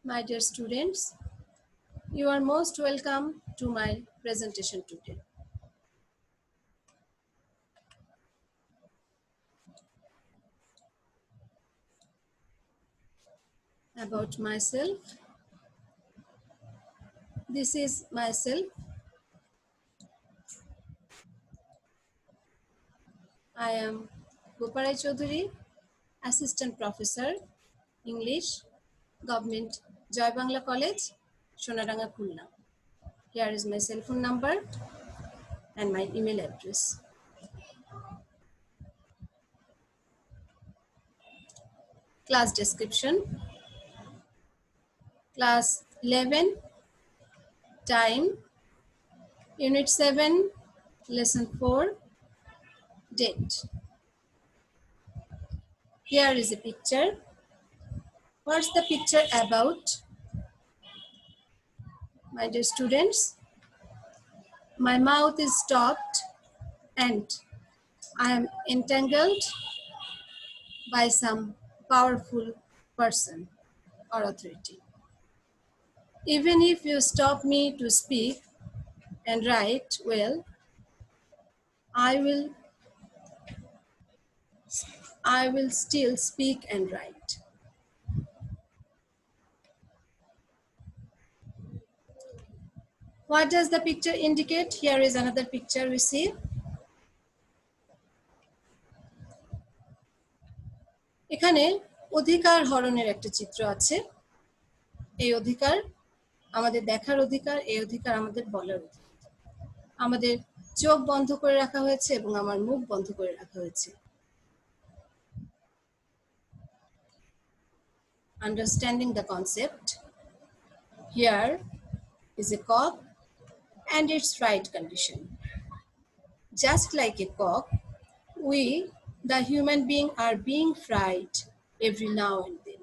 My dear students, you are most welcome to my presentation today. About myself, this is myself. I am Goparai Chaudhuri, Assistant Professor, English, Government Joy Bangla College, Shonaranga, Khulna. Here is my cell phone number and my email address. Class description, class 11, time, unit 7, lesson 4, date. Here is a picture. What's the picture about? My dear students, my mouth is stopped and I am entangled by some powerful person or authority. Even if you stop me to speak and write well, I will still speak and write. What does the picture indicate? Here is another picture we see. এখানে অধিকার হরণের একটা চিত্র আছে। এই অধিকার আমাদের দেখার অধিকার, এই অধিকার আমাদের বলার অধিকার। আমাদের চোখ বন্ধ করে রাখা হয়েছে এবং আমার মুখ বন্ধ করে রাখা হয়েছে। Understanding the concept, here is a cock and its right condition. Just like a cock, we, the human being, are being fried every now and then.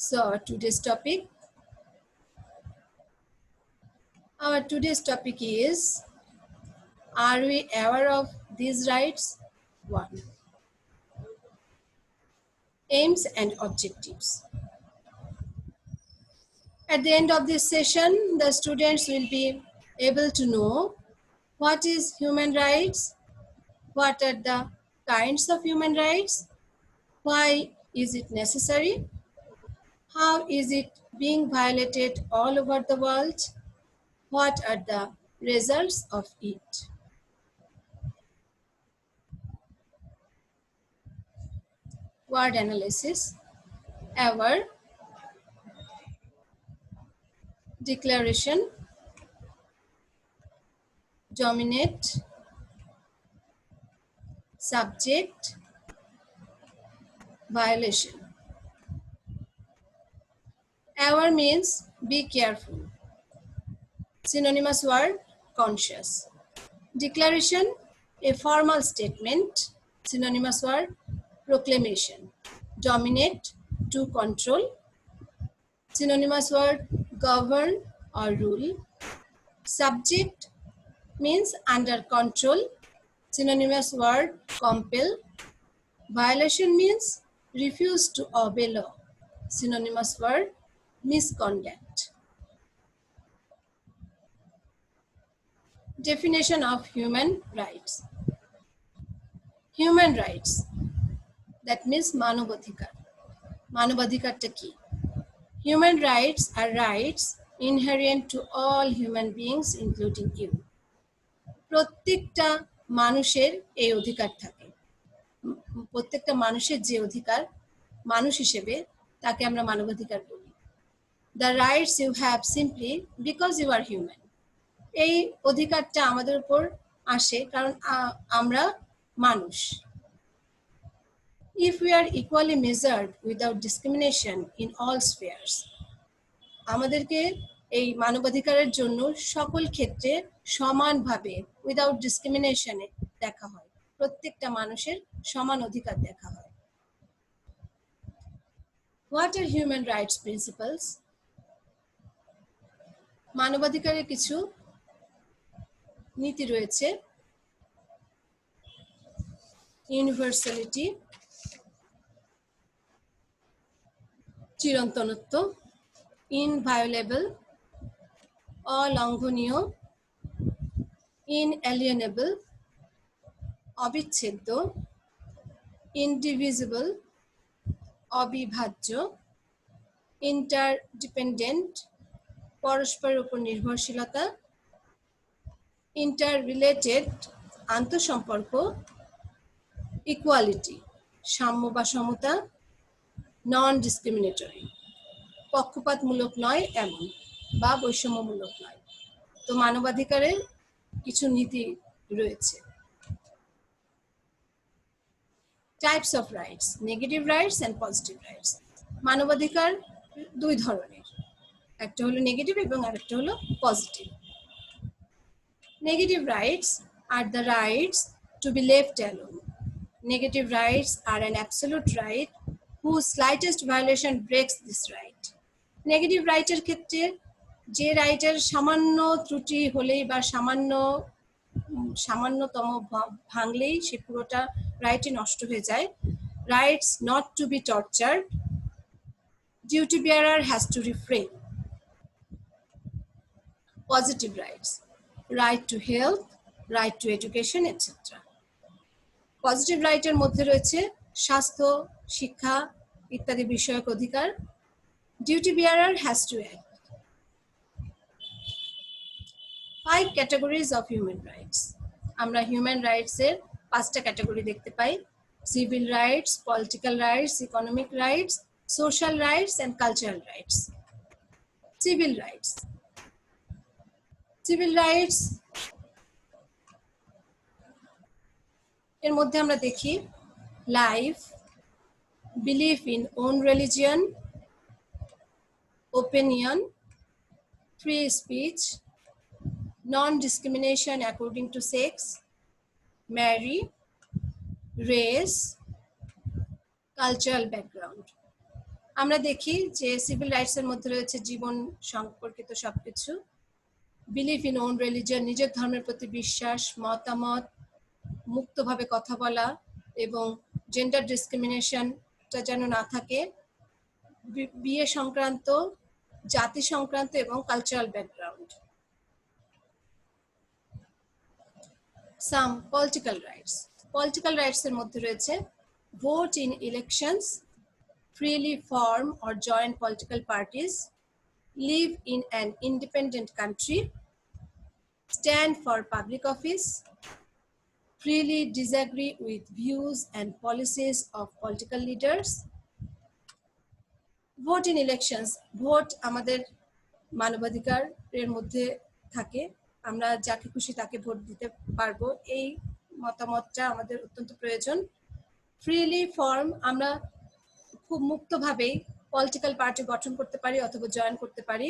So today's topic, our today's topic is, are we aware of these rights? 1. Aims and objectives. At the end of this session, the students will be able to know what is human rights, what are the kinds of human rights, why is it necessary, how is it being violated all over the world, what are the results of it. Word analysis, aware, declaration, dominate, subject, violation. Aware means be careful. Synonymous word, conscious. Declaration, a formal statement. Synonymous word, proclamation. Dominate, to control. Synonymous word, govern or rule. Subject means under control. Synonymous word, compel. Violation means refuse to obey law. Synonymous word, misconduct. Definition of human rights. Human rights, that means মানবাধিকার। মানবাধিকারটা কি? Human rights are rights inherent to all human beings including you. প্রত্যেকটা মানুষের এই অধিকার থাকে। প্রত্যেকটা মানুষের যে অধিকার, মানুষ হিসেবে তাকে আমরা মানবাধিকার বলি। The rights you have simply because you are human. এই অধিকারটা আমাদের উপর আসে কারণ আমরা মানুষ। If we are equally measured without discrimination in all spheres, আমাদেরকে এই মানবাধিকারের জন্য সকল ক্ষেত্রে সমানভাবে উইদাউট ডিসক্রিমিনেশনে দেখা হয়, প্রত্যেকটা মানুষের সমান অধিকার দেখা হয়। What are human rights principles? মানবাধিকারের কিছু নীতি রয়েছে। Universality, চিরন্তনত্ব, ইনভায়োলেবল, অলঙ্ঘনীয়, ইনএলিয়েনেবল, অবিচ্ছেদ্য, ইনডিভিজিবল, অবিভাজ্য, ইন্টারডিপেন্ডেন্ট, পরস্পরের উপর নির্ভরশীলতা, ইন্টাররিলেটেড, আন্তঃসম্পর্ক, ইকুয়ালিটি, সাম্য বা সমতা, নন ডিসক্রিমিনেটরি, পক্ষপাতমূলক নয় এমন বা বৈষম্যমূলক নয়। তো মানবাধিকারের কিছু নীতি রয়েছে। Types of rights, negative rights and positive rights. মানবাধিকার দুই ধরনের, একটা হলো নেগেটিভ এবং আরেকটা হলো positive. Negative rights are the rights to be left alone. Negative rights are an absolute right whose slightest violation breaks this right. Negative রাইটের ক্ষেত্রে যে রাইটের সামান্য ত্রুটি হলেই বা সামান্যতম ভাঙলেই সে পুরোটা রাইটই নষ্ট হয়ে যায়। Rights not to be tortured, duty bearer has to refrain. Positive rights, right to health, right to education, etc. Positive রাইটের মধ্যে রয়েছে স্বাস্থ্য, শিক্ষা ইত্যাদি বিষয়ক অধিকার। Duty bearer has to act. 5 categories of human rights. আমরা হিউম্যান রাইটস এর 5টা ক্যাটাগরি দেখতে পাই: civil rights, political rights, economic rights, social rights and cultural rights. Civil rights, civil rights এর মধ্যে আমরা দেখি life, belief in own religion, opinion, free speech, non-discrimination according to sex, marry, race, cultural background. আমরা দেখি যে civil rights এর মধ্যে রয়েছে জীবন সম্পর্কিত সবকিছু, বিলিফ ইন ওন রিলিজিয়ন, নিজের ধর্মের প্রতি বিশ্বাস, মতামত, মুক্তভাবে কথা বলা এবং জেন্ডার ডিসক্রিমিনেশনটা যেন না থাকে, বিয়ে সংক্রান্ত, জাতি সংক্রান্ত এবং cultural background. Some political rights. Political rights এর মধ্যে রয়েছে vote in elections, freely form or join political parties, live in an independent country, stand for public office, freely disagree with views and policies of political leaders. Vote in elections. Vote আমাদের মানবাধিকার এর মধ্যে থাকে, আমরা যাকে খুশি তাকে vote দিতে পারবো, এই মতামতটা আমাদের অত্যন্ত প্রয়োজন। ফ্রিলি ফর্ম, আমরা খুব মুক্তভাবেই পলিটিক্যাল পার্টি গঠন করতে পারি অথবা জয়েন করতে পারি।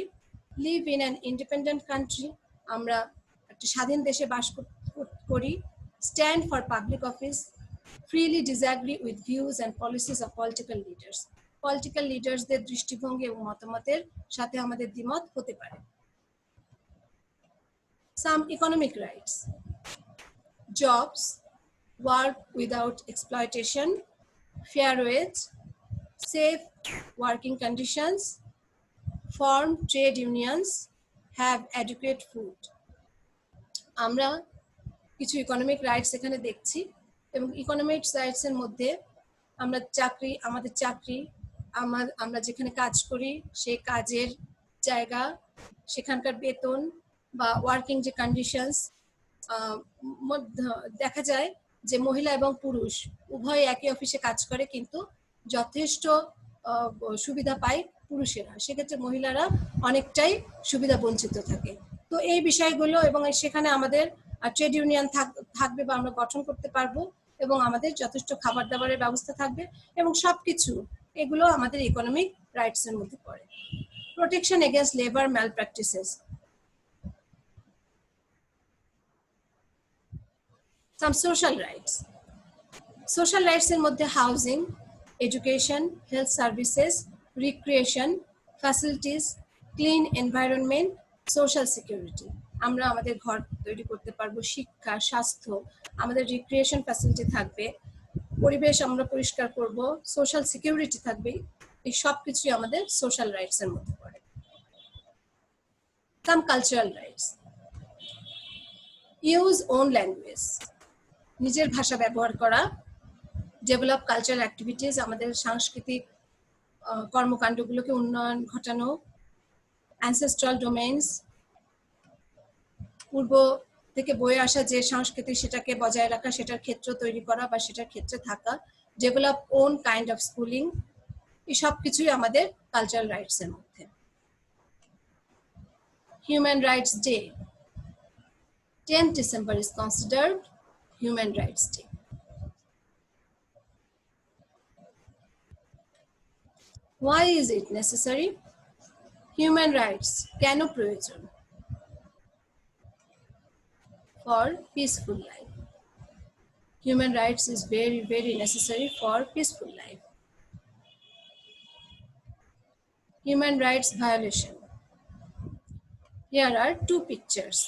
Live in an independent country, আমরা একটা স্বাধীন দেশে বাস করি। Stand for public office, freely disagree with views and policies of political leaders, political লিডার্সদের দৃষ্টিভঙ্গি এবং মতামতের সাথে আমাদের দ্বিমত হতে পারে। Some economic rights. Jobs, work without exploitation, fair wage, safe working conditions, form trade unions, have adequate food. আমরা কিছু ইকোনমিক রাইটস এখানে দেখছি এবং ইকোনমিক রাইটস এর মধ্যে আমরা আমাদের চাকরি, আমরা যেখানে কাজ করি সেই কাজের জায়গা, সেখানকার বেতন বা ওয়ার্কিং যে কন্ডিশনস, দেখা যায় যে মহিলা এবং পুরুষ উভয় একই অফিসে কাজ করে কিন্তু যথেষ্ট সুবিধা পায় পুরুষেরা, সেক্ষেত্রে মহিলারা অনেকটাই সুবিধা বঞ্চিত থাকে। তো এই বিষয়গুলো এবং সেখানে আমাদের ট্রেড ইউনিয়ন থাকবে বা আমরা গঠন করতে পারবো এবং আমাদের যথেষ্ট খাবার দাবারের ব্যবস্থা থাকবে এবং সবকিছু এগুলো আমাদের ইকোনমিক রাইটস এর মধ্যে পড়ে। Protection against labour malpractices. Some social rights. Social rights এর মধ্যে housing, education, health services, recreation, facilities, clean environment, social security. আমরা আমাদের ঘর তৈরি করতে পারবো, শিক্ষা, স্বাস্থ্য, আমাদের রিক্রিয়েশন ফ্যাসিলিটি থাকবে, পরিবেশ আমরা পরিষ্কার করব, সোশ্যাল সিকিউরিটি থাকবে, এই সব কিছুই আমাদের সোশ্যাল রাইটস এর মধ্যে পড়ে। Some cultural rights, use own language, নিজের ভাষা ব্যবহার করা, ডেভেলপ কালচারাল অ্যাক্টিভিটিস, আমাদের সাংস্কৃতিক কর্মকাণ্ডগুলোকে উন্নয়ন ঘটানো, অ্যানসেস্ট্রাল ডোমেইনস, পূর্ব থেকে বয়ে আসা যে সংস্কৃতি সেটাকে বজায় রাখা, সেটার ক্ষেত্র তৈরি করা বা সেটার ক্ষেত্রে থাকা, develop own kind of schooling, এই সব কিছুই আমাদের কালচারাল রাইটস এর মধ্যে। Human rights day, 10th December is considered Human Rights Day. Why is it necessary? Human rights কেন প্রয়োজন? For peaceful life. Human rights is very, very necessary for peaceful life. Human rights violation. Here are two pictures.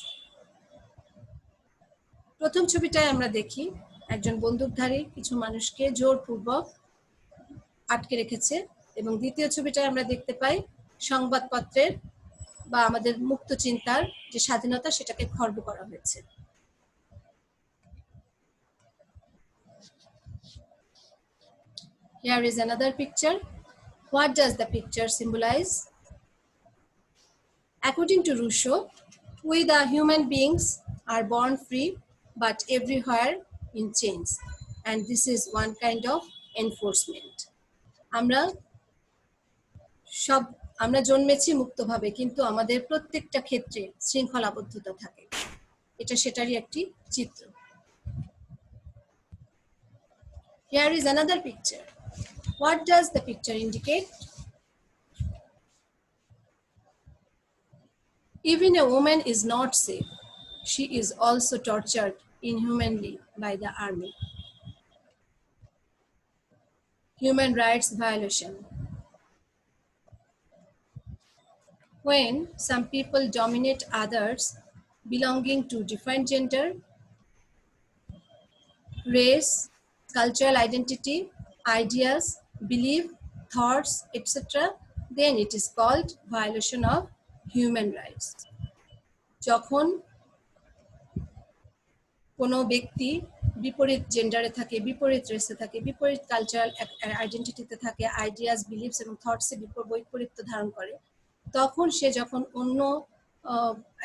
প্রথম ছবিটায় আমরা দেখি একজন বন্দুকধারী কিছু মানুষকে জোরপূর্বক আটকে রেখেছে, এবং দ্বিতীয় ছবিটায় আমরা দেখতে পাই সংবাদপত্রের বা আমাদের মুক্ত চিন্তার যে স্বাধীনতা সেটাকে খর্ব করা হয়েছে। Here is another picture. What does the picture symbolize? According to Rousseau, we the human beings are born free but everywhere in chains, and this is one kind of enforcement. আমরা জন্মেছি মুক্তভাবে, কিন্তু আমাদের প্রত্যেকটা ক্ষেত্রে শৃঙ্খলাবদ্ধতা থাকে, এটা সেটারই একটি চিত্র। Here is another picture. What does the picture indicate? Even a woman is not safe. She is also tortured inhumanly by the army. Human rights violation. When some people dominate others belonging to different gender, race, cultural identity, ideas, belief, thoughts, etc., then it is called violation of human rights. যখন কোনো ব্যক্তি বিপরীত জেন্ডারে থাকে, বিপরীত রেসে থাকে, বিপরীত cultural আইডেন্টিটিতে থাকে, আইডিয়াস, বিলিফস এবং থটসে বৈপরীত্য ধারণ করে, তখন সে যখন অন্য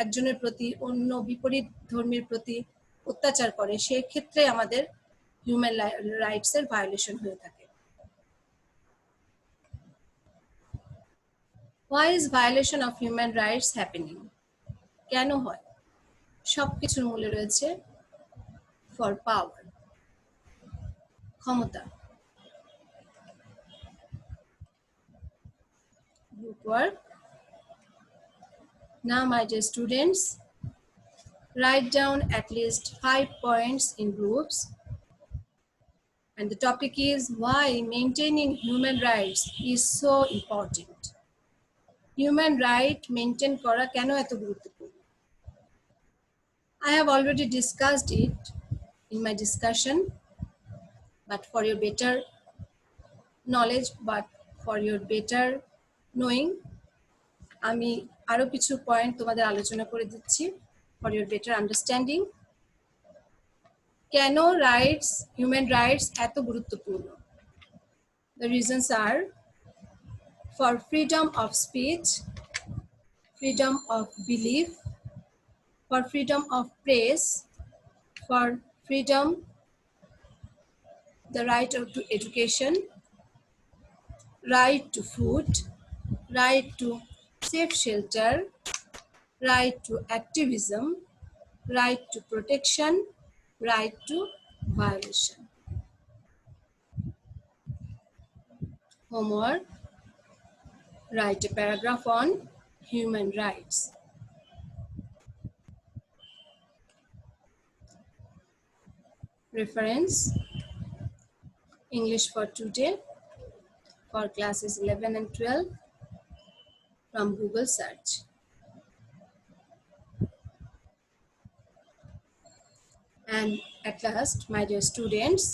একজনের প্রতি, অন্য বিপরীত ধর্মের প্রতি অত্যাচার করে, সেক্ষেত্রে আমাদের হিউম্যান রাইটস এর ভায়োলেশন হয়ে থাকে। Why is violation of human rights happening? কেন হয়? সবকিছুর মূলে রয়েছে for power, ক্ষমতা। Group work. Now, my dear students, write down at least 5 points in groups. And the topic is why maintaining human rights is so important. Human right maintain kora keno eto guruttopurno? I have already discussed it in my discussion, but for your better knowledge, but for your better knowing, আমি আরো কিছু point তোমাদের আলোচনা করে দিচ্ছি for your better understanding. কেন rights, human rights এত গুরুত্বপূর্ণ? The reasons are for freedom of speech, freedom of belief, for freedom of press, for freedom, the right to education, right to food, right to safe shelter, right to activism, right to protection, right to violation. Homework: write a paragraph on human rights. Reference: English for Today for classes 11 and 12 from Google search. And at last, my dear students,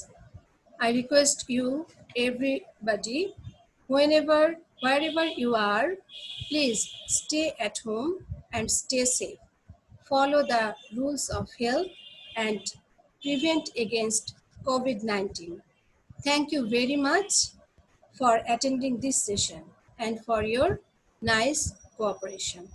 I request you, everybody Wherever you are, please stay at home and stay safe. Follow the rules of health and prevent against COVID-19. Thank you very much for attending this session and for your nice cooperation.